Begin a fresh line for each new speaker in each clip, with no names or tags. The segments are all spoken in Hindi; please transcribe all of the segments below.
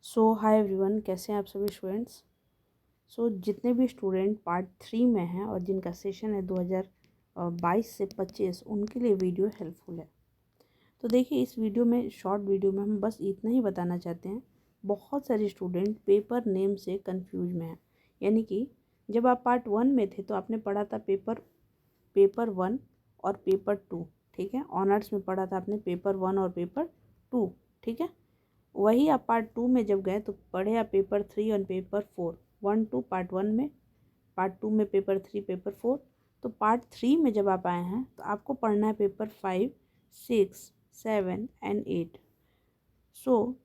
हाय एवरीवन, कैसे हैं आप सभी स्टूडेंट्स। जितने भी स्टूडेंट पार्ट 3 में हैं और जिनका सेशन है 2022 से 25, उनके लिए वीडियो हेल्पफुल है। तो देखिए, इस वीडियो में, शॉर्ट वीडियो में हम बस इतना ही बताना चाहते हैं। बहुत सारे स्टूडेंट पेपर नेम से कंफ्यूज में हैं। यानी कि जब आप पार्ट 1 में थे तो आपने पढ़ा था पेपर 1 और पेपर 2, ठीक है। ऑनर्स में पढ़ा था आपने पेपर 1 और पेपर 2, ठीक है। वही आप पार्ट 2 में जब गए तो पढ़े आप पेपर 3 और पेपर 4। 1 2 पार्ट 1 में, पार्ट 2 में पेपर 3 पेपर 4। तो पार्ट 3 में जब आप आए हैं तो आपको पढ़ना है पेपर 5 6 7 एंड 8।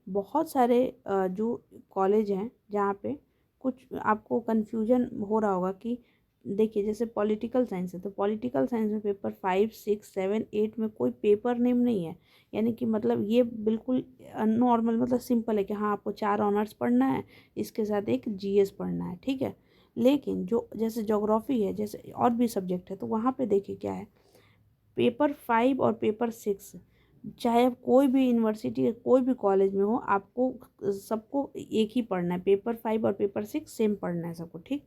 बहुत सारे जो कॉलेज हैं जहाँ पे कुछ आपको कन्फ्यूजन हो रहा होगा कि देखिए, जैसे पॉलिटिकल साइंस है तो पॉलिटिकल साइंस में पेपर 5 6 7 8 में कोई पेपर नेम नहीं है। यानी कि मतलब ये बिल्कुल नॉर्मल, मतलब सिंपल है कि हाँ, आपको 4 ऑनर्स पढ़ना है, इसके साथ एक जीएस पढ़ना है, ठीक है। लेकिन जो जैसे ज्योग्राफी है, जैसे और भी सब्जेक्ट है, तो वहाँ पे देखिए क्या है, पेपर 5 और पेपर 6, चाहे आप कोई भी यूनिवर्सिटी कोई भी कॉलेज में हो, आपको सबको एक ही पढ़ना है। पेपर 5 और पेपर 6 सेम पढ़ना है सबको, ठीक।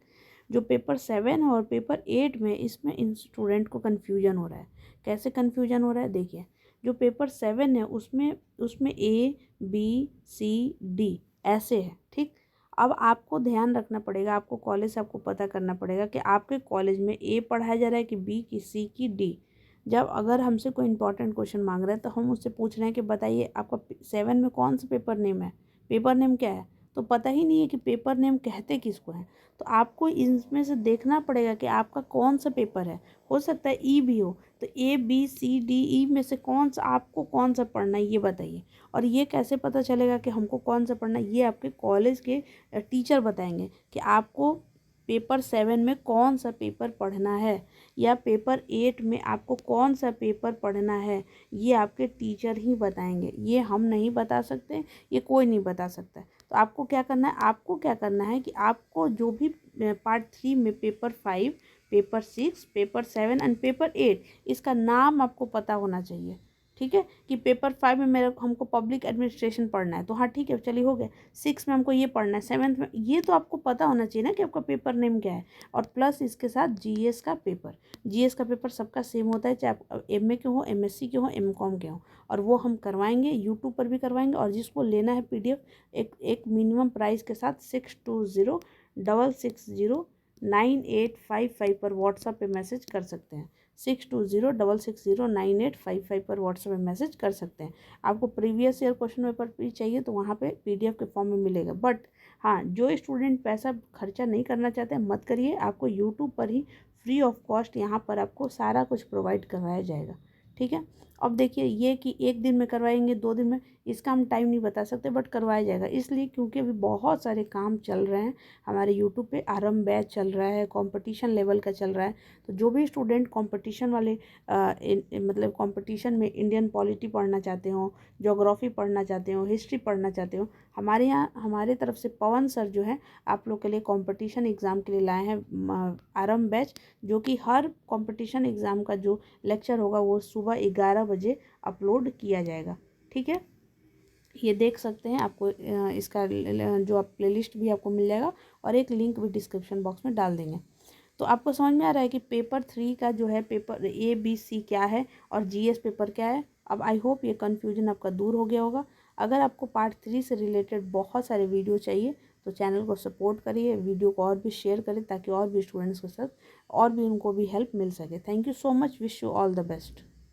जो पेपर 7 है और पेपर 8 में, इसमें इन स्टूडेंट को कन्फ्यूजन हो रहा है। कैसे कन्फ्यूजन हो रहा है, देखिए। जो पेपर 7 है उसमें उसमें ABCD ऐसे है, ठीक। अब आपको ध्यान रखना पड़ेगा, आपको कॉलेज से आपको पता करना पड़ेगा कि आपके कॉलेज में ए पढ़ाया जा रहा है कि बी की सी की डी। जब अगर हमसे कोई इंपॉर्टेंट क्वेश्चन मांग रहा है तो हम उससे पूछ रहे हैं कि बताइए आपका 7 में कौन सा पेपर नेम है, पेपर नेम क्या है। तो पता ही नहीं है कि पेपर नेम कहते किसको है। तो आपको इसमें से देखना पड़ेगा कि आपका कौन सा पेपर है। हो सकता है ई भी हो, तो ABCDE में से कौन सा आपको कौन सा पढ़ना है, ये बताइए। और ये कैसे पता चलेगा कि हमको कौन सा पढ़ना है, ये आपके कॉलेज के टीचर बताएंगे कि आपको पेपर 7 में कौन सा पेपर पढ़ना है या पेपर 8 में आपको कौन सा पेपर पढ़ना है। ये आपके टीचर ही बताएंगे, ये हम नहीं बता सकते, ये कोई नहीं बता सकता। तो आपको क्या करना है, कि आपको जो भी पार्ट 3 में paper 5 paper 6 paper 7 and paper 8, इसका नाम आपको पता होना चाहिए, ठीक है। कि पेपर 5 में हमको पब्लिक एडमिनिस्ट्रेशन पढ़ना है, तो हाँ ठीक है, चलिए हो गया। 6 में हमको ये पढ़ना है, 7th में ये तो आपको पता होना चाहिए ना कि आपका पेपर नेम क्या है। और प्लस इसके साथ जीएस का पेपर सबका सेम होता है, चाहे आप MA के हो, MSc के हो, MCOM के हो। और वो हम करवाएंगे, यूट्यूब पर भी करवाएंगे। और जिसको लेना है PDF, एक मिनिमम प्राइस के साथ 6206609855 पर व्हाट्सएप पे मैसेज कर सकते हैं। 6206609855 पर व्हाट्सएप में मैसेज कर सकते हैं। आपको प्रीवियस ईयर क्वेश्चन पेपर भी चाहिए तो वहाँ पे PDF के फॉर्म में मिलेगा। बट हाँ, जो स्टूडेंट पैसा खर्चा नहीं करना चाहते हैं, मत करिए। आपको यूट्यूब पर ही फ्री ऑफ कॉस्ट यहाँ पर आपको सारा कुछ प्रोवाइड करवाया जाएगा, ठीक है। अब देखिए, ये कि एक दिन में करवाएंगे, 2 दिन में, इसका हम टाइम नहीं बता सकते, बट करवाया जाएगा। इसलिए क्योंकि अभी बहुत सारे काम चल रहे हैं हमारे यूट्यूब पे। आरंभ बैच चल रहा है, कंपटीशन लेवल का चल रहा है। तो जो भी स्टूडेंट कंपटीशन वाले मतलब कंपटीशन में इंडियन पॉलिटी पढ़ना चाहते हो, ज्योग्राफी पढ़ना चाहते हो, हिस्ट्री पढ़ना चाहते हो, हमारे यहाँ हमारे तरफ से पवन सर जो है आप लोग के लिए कंपटीशन एग्ज़ाम के लिए लाए हैं आरंभ बैच। जो कि हर कंपटीशन एग्ज़ाम का जो लेक्चर होगा वो सुबह 11 बजे अपलोड किया जाएगा, ठीक है। ये देख सकते हैं, आपको इसका जो आप प्लेलिस्ट भी आपको मिल जाएगा और एक लिंक भी डिस्क्रिप्शन बॉक्स में डाल देंगे। तो आपको समझ में आ रहा है कि पेपर 3 का जो है पेपर ABC क्या है और GS पेपर क्या है। अब आई होप ये कन्फ्यूजन आपका दूर हो गया होगा। अगर आपको पार्ट 3 से रिलेटेड बहुत सारे वीडियो चाहिए तो चैनल को सपोर्ट करिए, वीडियो को और भी शेयर करें ताकि और भी स्टूडेंट्स के साथ और भी उनको भी हेल्प मिल सके। Thank you so much, wish you all the best.